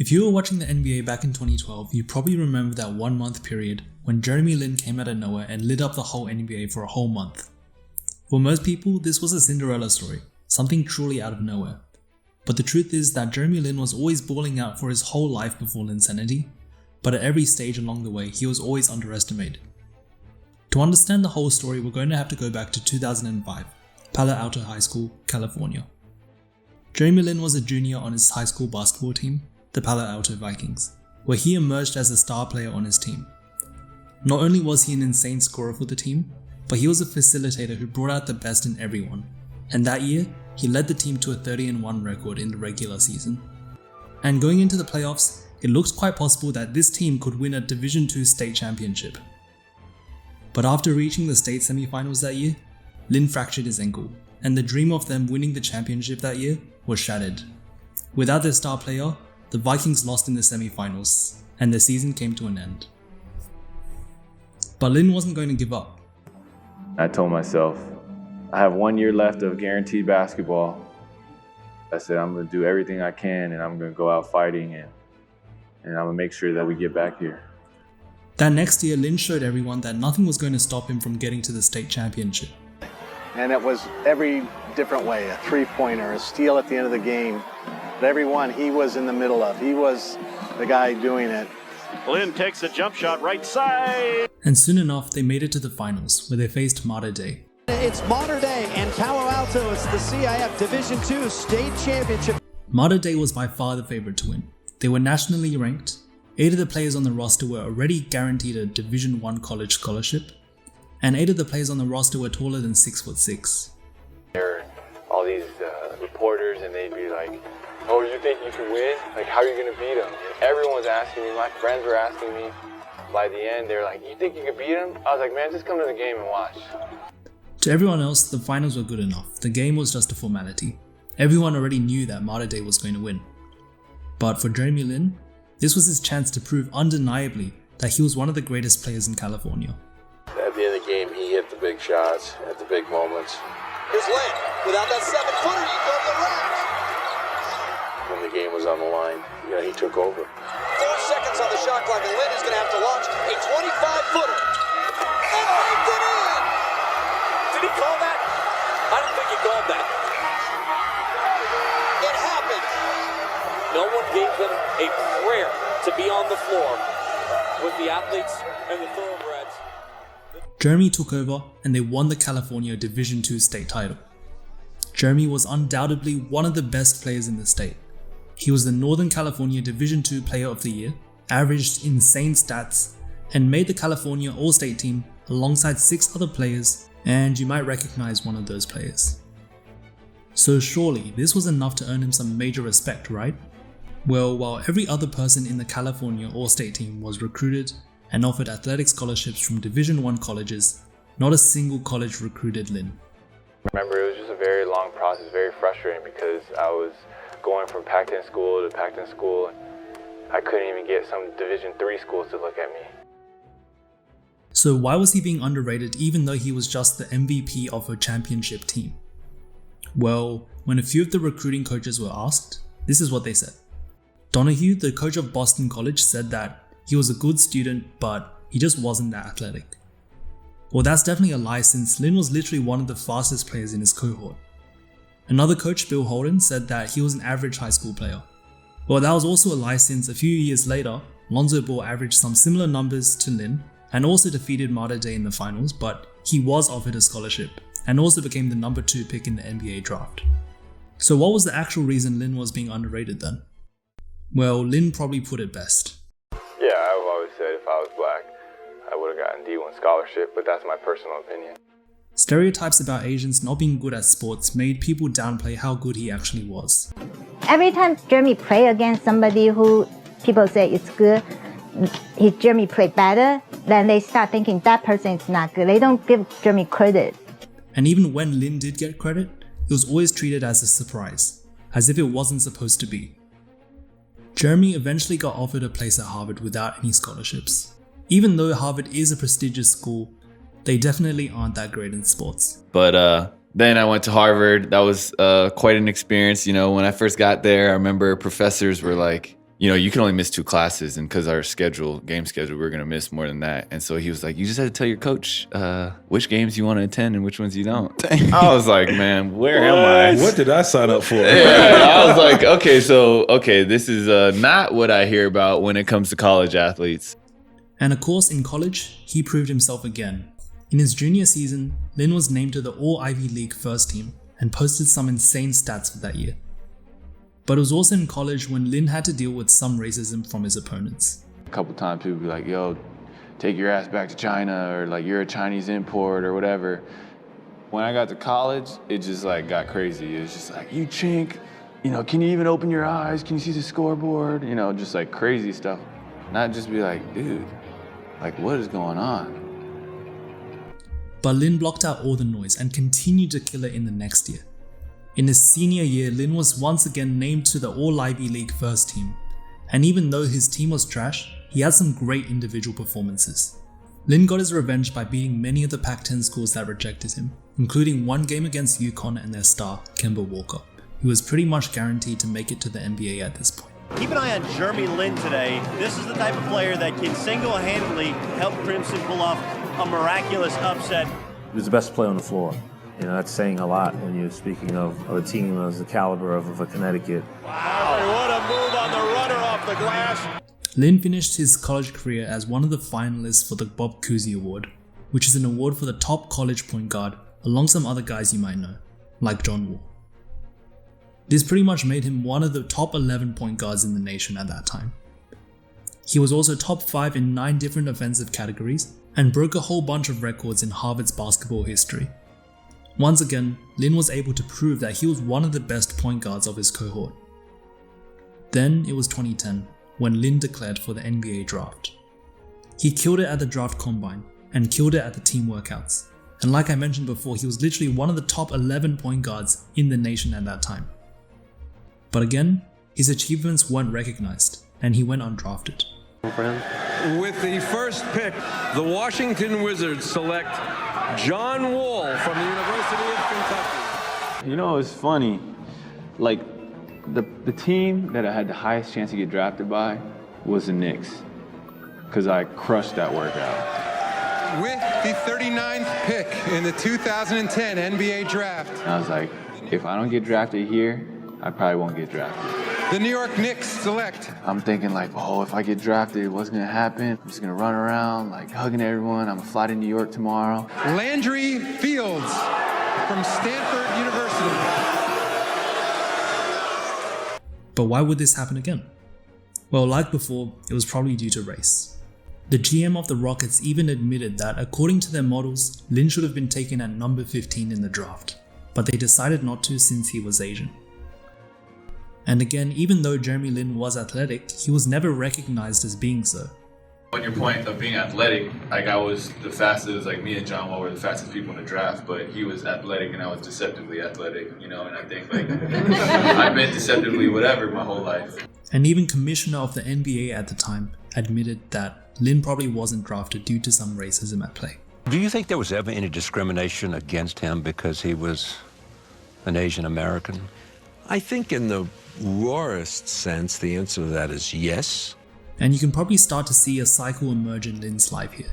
If you were watching the NBA back in 2012, you probably remember that 1 month period when Jeremy Lin came out of nowhere and lit up the whole NBA for a whole month. For most people, this was a Cinderella story, something truly out of nowhere. But the truth is that Jeremy Lin was always balling out for his whole life before Linsanity, but at every stage along the way, he was always underestimated. To understand the whole story, we're going to have to go back to 2005, Palo Alto High School, California. Jeremy Lin was a junior on his high school basketball team, the Palo Alto Vikings, where he emerged as a star player on his team. Not only was he an insane scorer for the team, but he was a facilitator who brought out the best in everyone, and that year, he led the team to a 30-1 record in the regular season. And going into the playoffs, it looked quite possible that this team could win a Division II state championship. But after reaching the state semifinals that year, Lin fractured his ankle, and the dream of them winning the championship that year was shattered. Without their star player, the Vikings lost in the semifinals, and the season came to an end. But Lin wasn't going to give up. I told myself, I have 1 year left of guaranteed basketball. I said, I'm going to do everything I can, and I'm going to go out fighting, and I'm going to make sure that we get back here. That next year, Lin showed everyone that nothing was going to stop him from getting to the state championship. And it was every different way, a three-pointer, a steal at the end of the game. But every one he was in the middle of. He was the guy doing it. Lin takes a jump shot right side. And soon enough, they made it to the finals, where they faced Mater Dei. It's Mater Dei and Palo Alto. It's the CIF Division II State Championship. Mater Dei was by far the favorite to win. They were nationally ranked. 8 of the players on the roster were already guaranteed a Division I college scholarship, and 8 of the players on the roster were taller than 6'6". There are all these reporters, and they'd be like, "Oh, you think you can win? Like, how are you gonna beat them?" And everyone was asking me. My friends were asking me. By the end, they were like, "You think you can beat them?" I was like, "Man, just come to the game and watch." To everyone else, the finals were good enough. The game was just a formality. Everyone already knew that Mater Dei was going to win. But for Jeremy Lin, this was his chance to prove undeniably that he was one of the greatest players in California. At the end of the game, he hit the big shots at the big moments. Here's Lin. Without that 7-footer, you go to the rack. When the game was on the line, he took over. 4 seconds on the shot clock, and Lin is going to have to launch a 25-footer. And baked it in! Did he call that? I don't think he called that. It happened. No one gave them a prayer to be on the floor with the athletes and the thoroughbreds. Jeremy took over and they won the California Division II state title. Jeremy was undoubtedly one of the best players in the state. He was the Northern California Division II Player of the Year, averaged insane stats, and made the California All-State team alongside 6 other players, and you might recognize one of those players. So surely this was enough to earn him some major respect, right? Well, while every other person in the California All-State team was recruited and offered athletic scholarships from Division I colleges, not a single college recruited Lin. Remember, it was just a very long process, very frustrating, because I was going from Pac-10 school to Pac-10 school. I couldn't even get some Division III schools to look at me. So why was he being underrated even though he was just the MVP of a championship team? Well, when a few of the recruiting coaches were asked, this is what they said. Donahue, the coach of Boston College, said that he was a good student, but he just wasn't that athletic. Well, that's definitely a lie, since Lin was literally one of the fastest players in his cohort. Another coach, Bill Holden, said that he was an average high school player. Well, that was also a lie, since a few years later, Lonzo Ball averaged some similar numbers to Lin and also defeated Mater Dei in the finals, but he was offered a scholarship and also became the number 2 pick in the NBA draft. So what was the actual reason Lin was being underrated then? Well, Lin probably put it best. Yeah, I've always said if I was black, I would have gotten D1 scholarship, but that's my personal opinion. Stereotypes about Asians not being good at sports made people downplay how good he actually was. Every time Jeremy play against somebody who people say it's good, Jeremy play better, then they start thinking that person is not good. They don't give Jeremy credit. And even when Lin did get credit, it was always treated as a surprise, as if it wasn't supposed to be. Jeremy eventually got offered a place at Harvard without any scholarships. Even though Harvard is a prestigious school, they definitely aren't that great in sports. But then I went to Harvard. That was quite an experience. When I first got there, I remember professors were like, you can only miss 2 classes, and because our game schedule, we were going to miss more than that. And so he was like, you just had to tell your coach which games you want to attend and which ones you don't. I was like, man, where am I? What did I sign up for? Yeah, I was like, okay, this is not what I hear about when it comes to college athletes. And of course, in college, he proved himself again. In his junior season, Lin was named to the All-Ivy League first team and posted some insane stats for that year. But it was also in college when Lin had to deal with some racism from his opponents. A couple times people be like, yo, take your ass back to China, or like, you're a Chinese import or whatever. When I got to college, it just like got crazy. It was just like, you chink, can you even open your eyes? Can you see the scoreboard? Just like crazy stuff. Not just be like, dude, like what is going on? But Lin blocked out all the noise and continued to kill it in the next year. In his senior year, Lin was once again named to the All-Ivy League first team. And even though his team was trash, he had some great individual performances. Lin got his revenge by beating many of the Pac-10 schools that rejected him, including one game against UConn and their star, Kemba Walker, who was pretty much guaranteed to make it to the NBA at this point. Keep an eye on Jeremy Lin today. This is the type of player that can single-handedly help Crimson pull off a miraculous upset. He was the best player on the floor. That's saying a lot when you're speaking of a team as the caliber of a Connecticut. Wow, what a move on the runner off the glass. Lin finished his college career as one of the finalists for the Bob Cousey Award, which is an award for the top college point guard, along some other guys you might know, like John Wall. This pretty much made him one of the top 11 point guards in the nation at that time. He was also top 5 in 9 different offensive categories, and broke a whole bunch of records in Harvard's basketball history. Once again, Lin was able to prove that he was one of the best point guards of his cohort. Then it was 2010, when Lin declared for the NBA draft. He killed it at the draft combine, and killed it at the team workouts. And like I mentioned before, he was literally one of the top 11 point guards in the nation at that time. But again, his achievements weren't recognized, and he went undrafted. With the first pick, the Washington Wizards select John Wall from the University of Kentucky. It's funny. Like, the team that I had the highest chance to get drafted by was the Knicks, because I crushed that workout. With the 39th pick in the 2010 NBA draft. And I was like, if I don't get drafted here, I probably won't get drafted. The New York Knicks select. I'm thinking like, if I get drafted, what's gonna happen? I'm just gonna run around like hugging everyone. I'm gonna fly to New York tomorrow. Landry Fields from Stanford University. But why would this happen again? Well, like before, it was probably due to race. The GM of the Rockets even admitted that according to their models, Lin should have been taken at number 15 in the draft, but they decided not to since he was Asian. And again, even though Jeremy Lin was athletic, he was never recognized as being so. On your point of being athletic, like I was the fastest, like me and John Wall were the fastest people in the draft, but he was athletic and I was deceptively athletic, and I think like I've been deceptively whatever my whole life. And even commissioner of the NBA at the time admitted that Lin probably wasn't drafted due to some racism at play. Do you think there was ever any discrimination against him because he was an Asian American? I think in the rawest sense, the answer to that is yes. And you can probably start to see a cycle emerge in Lin's life here.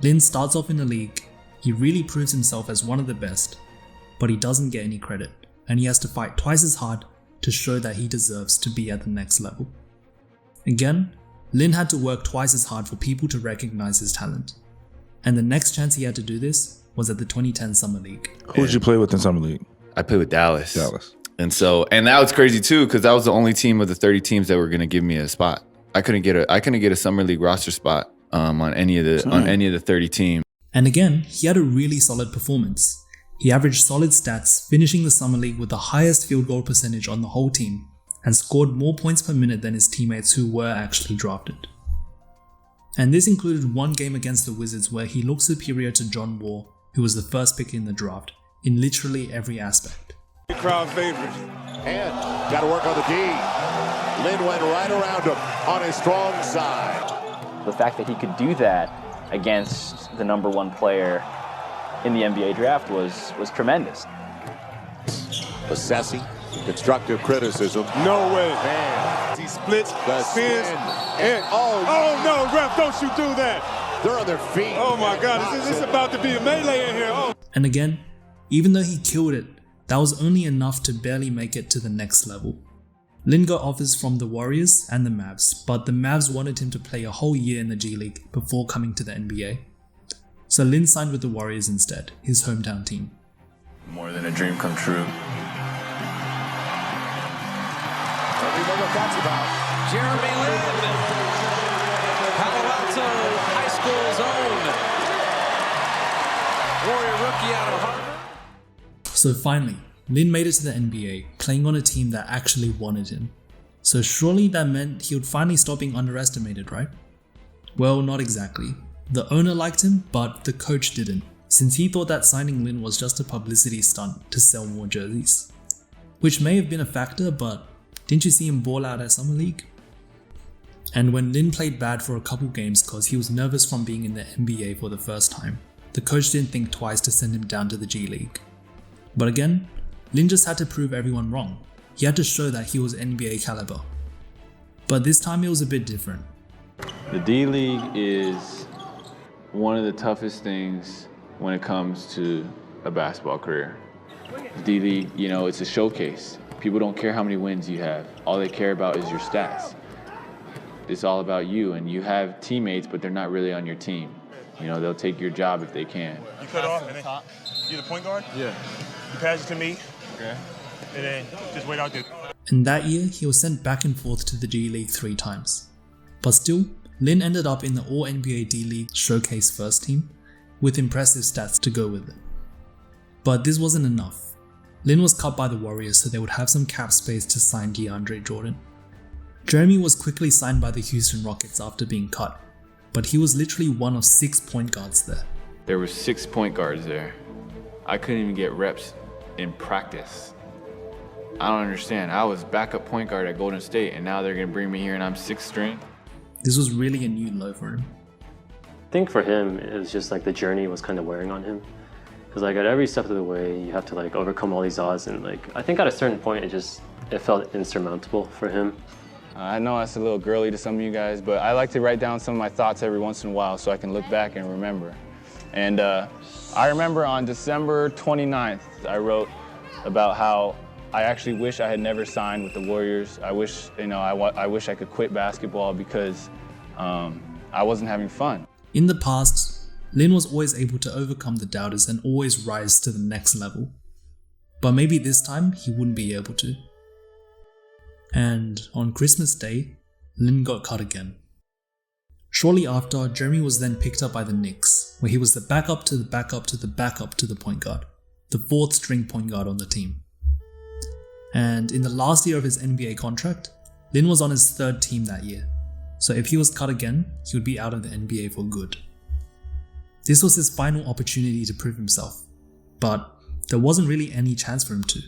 Lin starts off in the league, he really proves himself as one of the best, but he doesn't get any credit, and he has to fight twice as hard to show that he deserves to be at the next level. Again, Lin had to work twice as hard for people to recognize his talent. And the next chance he had to do this was at the 2010 Summer League. Who did you play with in Summer League? I played with Dallas. And that was crazy too, because that was the only team of the 30 teams that were going to give me a spot. I couldn't get a Summer League roster spot on any of the 30 teams. And again, he had a really solid performance. He averaged solid stats, finishing the Summer League with the highest field goal percentage on the whole team, and scored more points per minute than his teammates who were actually drafted. And this included one game against the Wizards where he looked superior to John Wall, who was the first pick in the draft, in literally every aspect. Crowd favorite. And got to work on the D. Lin went right around him on his strong side. The fact that he could do that against the number one player in the NBA draft was tremendous. Possessing, Constructive criticism. No way. Man. He splits, The spins, spin. and oh no, ref, don't you do that. They're on their feet. Oh my God, this is about to be a melee in here. Oh. And again, even though he killed it, that was only enough to barely make it to the next level. Lin got offers from the Warriors and the Mavs, but the Mavs wanted him to play a whole year in the G League before coming to the NBA. So Lin signed with the Warriors instead, his hometown team. More than a dream come true. We know what that's about. Jeremy Lin, Palo Alto High School's own Warrior rookie out of Harvard. So finally, Lin made it to the NBA, playing on a team that actually wanted him. So surely that meant he would finally stop being underestimated, right? Well, not exactly. The owner liked him, but the coach didn't, since he thought that signing Lin was just a publicity stunt to sell more jerseys. Which may have been a factor, but didn't you see him ball out at Summer League? And when Lin played bad for a couple games cause he was nervous from being in the NBA for the first time, the coach didn't think twice to send him down to the G League. But again, Lin just had to prove everyone wrong. He had to show that he was NBA caliber. But this time it was a bit different. The D-League is one of the toughest things when it comes to a basketball career. D-League, you know, it's a showcase. People don't care how many wins you have. All they care about is your stats. It's all about you, and you have teammates, but they're not really on your team. You know, they'll take your job if they can. You cut off, and then you're the point guard? Yeah. You pass it to me, okay, and then just wait out there. And that year, he was sent back and forth to the G League 3 times. But still, Lin ended up in the All-NBA D-League Showcase first team, with impressive stats to go with it. But this wasn't enough. Lin was cut by the Warriors so they would have some cap space to sign DeAndre Jordan. Jeremy was quickly signed by the Houston Rockets after being cut, but he was literally one of 6 point guards there. There were 6 point guards there. I couldn't even get reps in practice. I don't understand. I was backup point guard at Golden State, and now they're gonna bring me here and I'm 6th string. This was really a new low for him. I think for him, it was just like the journey was kind of wearing on him. Because like at every step of the way, you have to like overcome all these odds, and like I think at a certain point, it felt insurmountable for him. I know that's a little girly to some of you guys, but I like to write down some of my thoughts every once in a while so I can look back and remember. And I remember on December 29th, I wrote about how I actually wish I had never signed with the Warriors. I wish, I wish I could quit basketball because I wasn't having fun. In the past, Lin was always able to overcome the doubters and always rise to the next level. But maybe this time he wouldn't be able to. And on Christmas Day, Lin got cut again. Shortly after, Jeremy was then picked up by the Knicks, where he was the backup to the backup to the backup to the point guard, the 4th string point guard on the team. And in the last year of his NBA contract, Lin was on his 3rd team that year, so if he was cut again, he would be out of the NBA for good. This was his final opportunity to prove himself, but there wasn't really any chance for him to.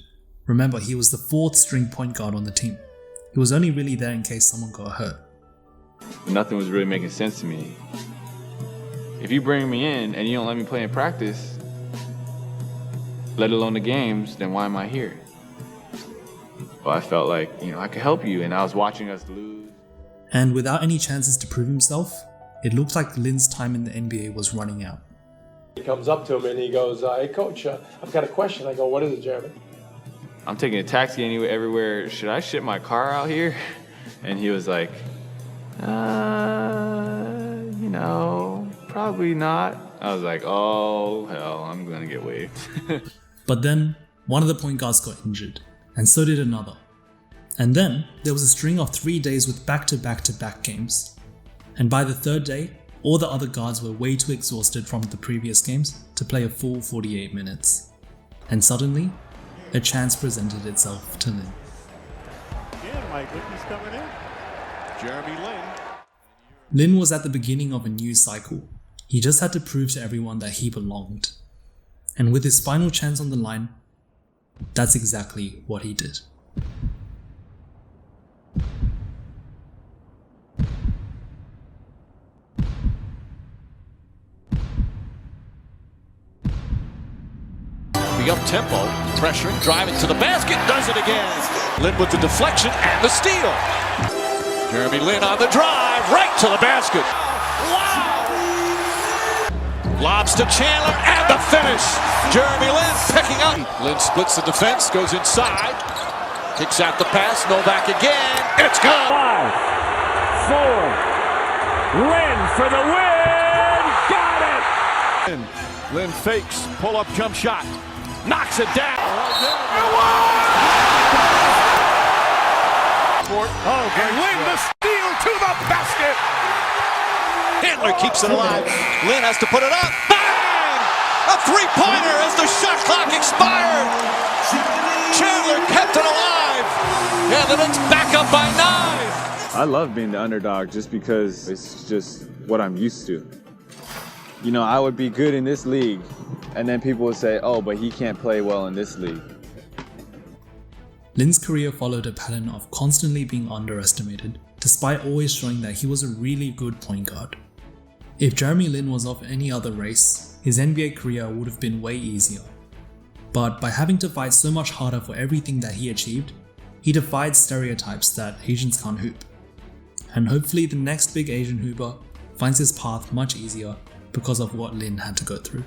Remember, he was the 4th string point guard on the team. He was only really there in case someone got hurt. Nothing was really making sense to me. If you bring me in and you don't let me play in practice, let alone the games, then why am I here? Well, I felt like, I could help you, and I was watching us lose. And without any chances to prove himself, it looked like Lin's time in the NBA was running out. He comes up to him and he goes, hey coach, I've got a question. I go, what is it, Jeremy? I'm taking a taxi everywhere. Should I ship my car out here? And he was like, probably not. I was like, oh, hell, I'm going to get waived. But then, one of the point guards got injured, and so did another. And then, there was a string of 3 days with back-to-back-to-back games. And by the 3rd day, all the other guards were way too exhausted from the previous games to play a full 48 minutes. And suddenly, a chance presented itself to Lin. Yeah, Mike, look who's coming in. Jeremy Lin. Lin was at the beginning of a new cycle. He just had to prove to everyone that he belonged. And with his final chance on the line, that's exactly what he did. The tempo, pressuring, driving to the basket, does it again. Lin with the deflection and the steal. Jeremy Lin on the drive, right to the basket. Wow! Lobs to Chandler and the finish. Jeremy Lin picking up. Lin splits the defense, goes inside, kicks out the pass, Novak again. It's good. 5, 4, Lin for the win. Got it. Lin fakes, pull-up jump shot, knocks it down. And Lin the steal to the basket. Handler keeps it alive. Lin has to put it up. Bang! A three-pointer as the shot clock expired. Chandler kept it alive. Yeah, the Knicks back up by 9. I love being the underdog just because it's just what I'm used to. You know, I would be good in this league, and then people would say, oh, but he can't play well in this league. Lin's career followed a pattern of constantly being underestimated, despite always showing that he was a really good point guard. If Jeremy Lin was of any other race, his NBA career would have been way easier. But by having to fight so much harder for everything that he achieved, he defied stereotypes that Asians can't hoop. And hopefully the next big Asian hooper finds his path much easier because of what Lin had to go through.